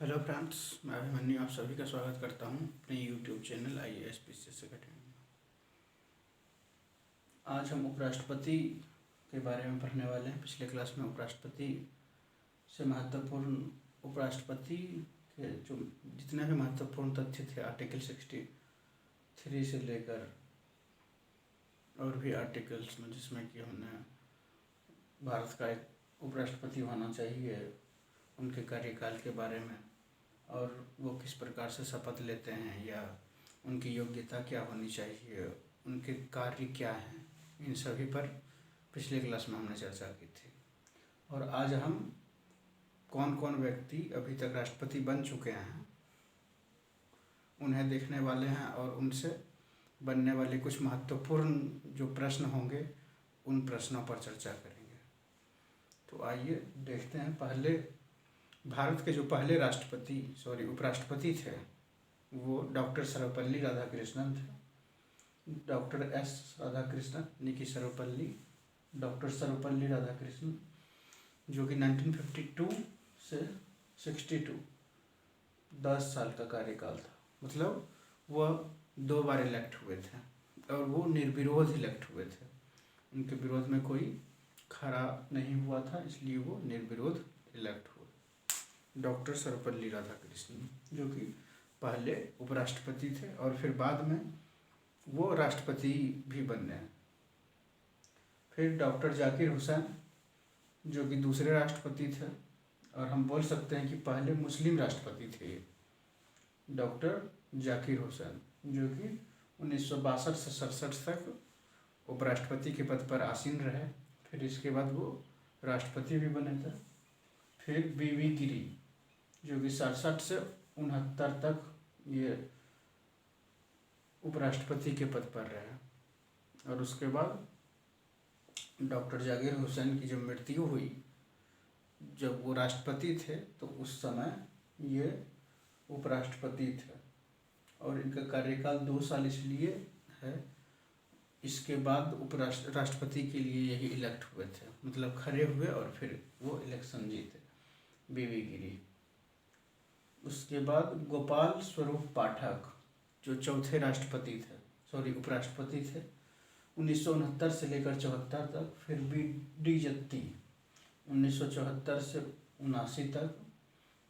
Hello friends, मैं अभिमन्यु आप सभी का स्वागत करता हूं अपने YouTube channel IAS PCS academy में। आज हम उपराष्ट्रपति के बारे में पढ़ने वाले हैं। पिछले क्लास में उपराष्ट्रपति से महत्वपूर्ण उपराष्ट्रपति के जो जितने भी महत्वपूर्ण तथ्य थे आर्टिकल 63 से लेकर और भी आर्टिकल्स में, जिसमें कि हमने भारत का एक उपराष्ट्रपति होना चाहिए, उनके कार्यकाल के बारे में और वो किस प्रकार से शपथ लेते हैं या उनकी योग्यता क्या होनी चाहिए, उनके कार्य क्या हैं, इन सभी पर पिछले क्लास में हमने चर्चा की थी। और आज हम कौन कौन व्यक्ति अभी तक राष्ट्रपति बन चुके हैं उन्हें देखने वाले हैं और उनसे बनने वाले कुछ महत्वपूर्ण जो प्रश्न होंगे उन प्रश्नों पर चर्चा करेंगे। तो आइए देखते हैं। भारत के जो पहले उपराष्ट्रपति थे वो डॉक्टर सर्वपल्ली राधाकृष्णन थे। डॉक्टर एस राधाकृष्णन यानी कि डॉक्टर सर्वपल्ली राधाकृष्णन, जो कि 1952 से 62 10 साल का कार्यकाल था। मतलब वह 2 बार इलेक्ट हुए थे और वो निर्विरोध इलेक्ट हुए थे। उनके विरोध में कोई खड़ा नहीं हुआ था, इसलिए वो निर्विरोध इलेक्ट हुए। डॉक्टर सर्वपल्ली राधाकृष्णन जो कि पहले उपराष्ट्रपति थे और फिर बाद में वो राष्ट्रपति भी बने। फिर डॉक्टर जाकिर हुसैन जो कि दूसरे राष्ट्रपति थे और हम बोल सकते हैं कि पहले मुस्लिम राष्ट्रपति थे। डॉक्टर जाकिर हुसैन जो कि 1962 से 67 तक उपराष्ट्रपति के पद पर आसीन रहे। फिर इसके बाद वो राष्ट्रपति भी बने थे। फिर बीवी गिरी जो कि 67 से 69 तक ये उपराष्ट्रपति के पद पर रहे। और उसके बाद डॉक्टर जाकिर हुसैन की जब मृत्यु हुई, जब वो राष्ट्रपति थे, तो उस समय ये उपराष्ट्रपति थे और इनका कार्यकाल 2 साल इसलिए है, इसके बाद राष्ट्रपति के लिए यही इलेक्ट हुए थे, मतलब खड़े हुए और फिर वो इलेक्शन जीते, बीवी गिरी। उसके बाद गोपाल स्वरूप पाठक जो चौथे उपराष्ट्रपति थे 1969 से लेकर 74 तक। फिर BD जत्ती 1974 से 79 तक।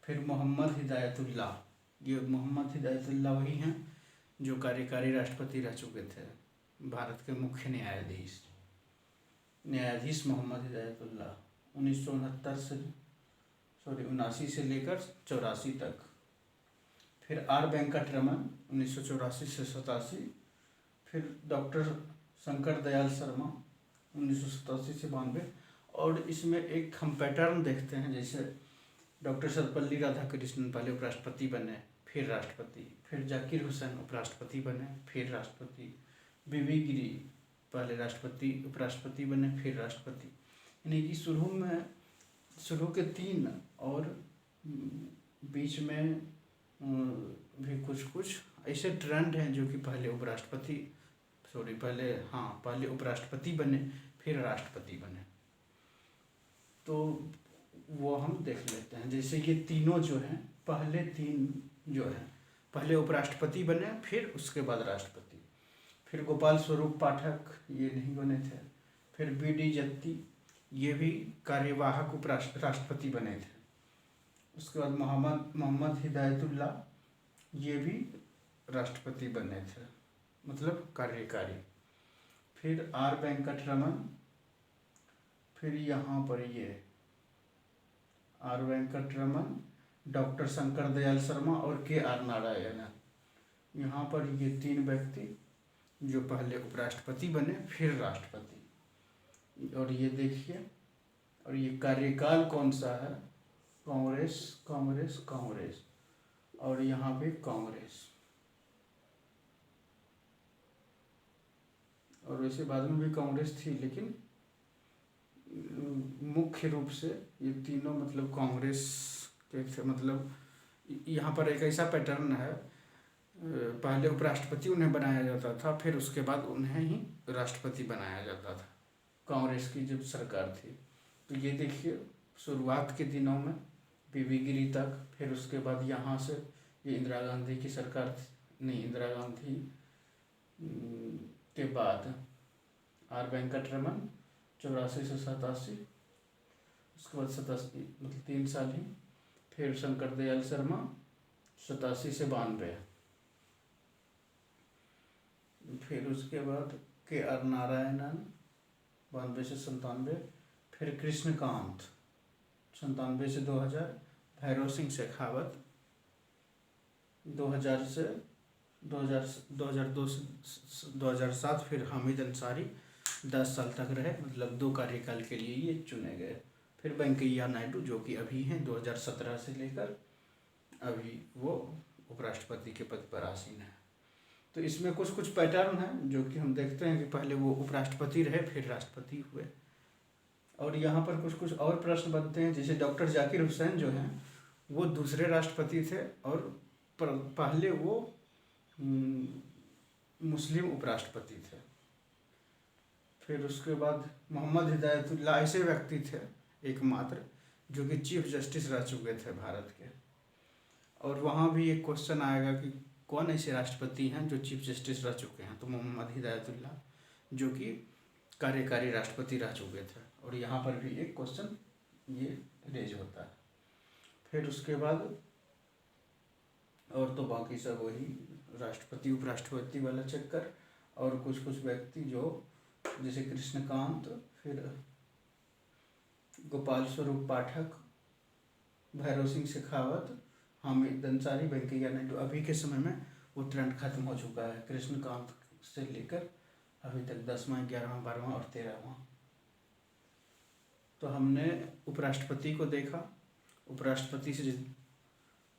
फिर मोहम्मद हिदायतुल्लाह, ये मोहम्मद हिदायतुल्लाह वही हैं जो कार्यकारी राष्ट्रपति रह चुके थे, भारत के मुख्य न्यायाधीश मोहम्मद हिदायतुल्लाह 79 से लेकर 84 तक। फिर R वेंकटरमन 1984 से 87। फिर डॉक्टर शंकर दयाल शर्मा 1987 से 92। और इसमें एक हम पैटर्न देखते हैं, जैसे डॉक्टर सर्वपल्ली राधाकृष्णन पहले उपराष्ट्रपति बने, फिर राष्ट्रपति। फिर जाकिर हुसैन उपराष्ट्रपति बने, फिर राष्ट्रपति। बीवी गिरी पहले उपराष्ट्रपति बने, फिर राष्ट्रपति। यानी कि शुरू के 3 और बीच में भी कुछ ऐसे ट्रेंड हैं जो कि पहले उपराष्ट्रपति बने फिर राष्ट्रपति बने। तो वो हम देख लेते हैं। जैसे ये तीनों जो हैं, पहले उपराष्ट्रपति बने फिर उसके बाद राष्ट्रपति। फिर गोपाल स्वरूप पाठक ये नहीं बने थे। फिर BD जत्ती ये भी कार्यवाहक राष्ट्रपति बने थे। उसके बाद मोहम्मद हिदायतुल्लाह ये भी राष्ट्रपति बने थे, मतलब कार्यकारी। फिर R वेंकटरमन, फिर यहाँ पर ये R वेंकटरमन, डॉक्टर शंकर दयाल शर्मा और KR नारायणन, यहाँ पर ये 3 व्यक्ति जो पहले उपराष्ट्रपति बने फिर राष्ट्रपति। और ये देखिए, और ये कार्यकाल कौन सा है, कांग्रेस और यहाँ पे कांग्रेस। और वैसे बाद में भी कांग्रेस थी, लेकिन मुख्य रूप से ये तीनों मतलब कांग्रेस के थे। मतलब यहाँ पर एक ऐसा पैटर्न है, पहले उपराष्ट्रपति उन्हें बनाया जाता था, फिर उसके बाद उन्हें ही राष्ट्रपति बनाया जाता था, कांग्रेस की जब सरकार थी। तो ये देखिए, शुरुआत के दिनों में पीवी गिरी तक। फिर उसके बाद यहाँ से ये इंदिरा गांधी की सरकार नहीं, इंदिरा गांधी के बाद आर वेंकटरमन 84 से 87, उसके बाद 87 मतलब 3 साल ही। फिर शंकर दयाल शर्मा 87 से 92, फिर उसके बाद के आर नारायणन 92 से 97, फिर कृष्णकांत 97 से 2000, भैरव सिंह शेखावत 2000 से 2002 से 2007, फिर हामिद अंसारी 10 साल तक रहे, मतलब 2 कार्यकाल के लिए ये चुने गए। फिर वेंकैया नायडू जो कि अभी हैं 2017 से लेकर अभी वो उपराष्ट्रपति के पद पर आसीन है। तो इसमें कुछ पैटर्न हैं जो कि हम देखते हैं कि पहले वो उपराष्ट्रपति रहे फिर राष्ट्रपति हुए। और यहाँ पर कुछ और प्रश्न बनते हैं, जैसे डॉक्टर जाकिर हुसैन जो हैं वो दूसरे राष्ट्रपति थे और पहले वो मुस्लिम उपराष्ट्रपति थे। फिर उसके बाद मोहम्मद हिदायतुल्लाह ऐसे व्यक्ति थे एकमात्र जो कि चीफ जस्टिस रह चुके थे भारत के। और वहाँ भी एक क्वेश्चन आएगा कि कौन ऐसे राष्ट्रपति हैं जो चीफ जस्टिस रह चुके हैं, तो मोहम्मद हिदायतुल्लाह जो कि कार्यकारी राष्ट्रपति रह चुके थे। और यहाँ पर भी एक क्वेश्चन ये रेज होता है। फिर उसके बाद और तो बाकी सब वही राष्ट्रपति उपराष्ट्रपति वाला चक्कर। और कुछ व्यक्ति जो जैसे कृष्णकांत, फिर गोपाल स्वरूप पाठक, भैरव सिंह शेखावत, हामिद अंसारी, वेंकैया नायडू, अभी के समय में वो ट्रेंड खत्म हो चुका है। कृष्णकांत से लेकर अभी तक 10वां, 11वां, 12वां और 13वां। तो हमने उपराष्ट्रपति को देखा, उपराष्ट्रपति से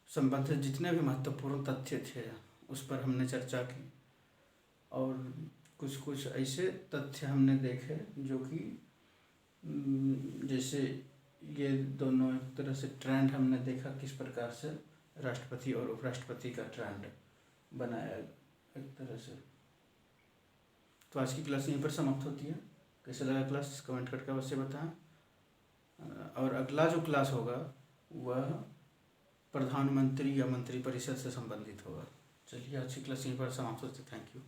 संबंधित जितने भी महत्वपूर्ण तथ्य थे उस पर हमने चर्चा की। और कुछ ऐसे तथ्य हमने देखे जो कि जैसे ये दोनों एक तरह से ट्रेंड हमने देखा किस प्रकार से राष्ट्रपति और उपराष्ट्रपति का ट्रेंड बनाया एक तरह से। तो आज की क्लास यहीं पर समाप्त होती है। कैसा लगा क्लास कमेंट करके अवश्य बताएं। और अगला जो क्लास होगा वह प्रधानमंत्री या मंत्रिपरिषद से संबंधित होगा। चलिए आज की क्लास यहीं पर समाप्त होती है। Thank you.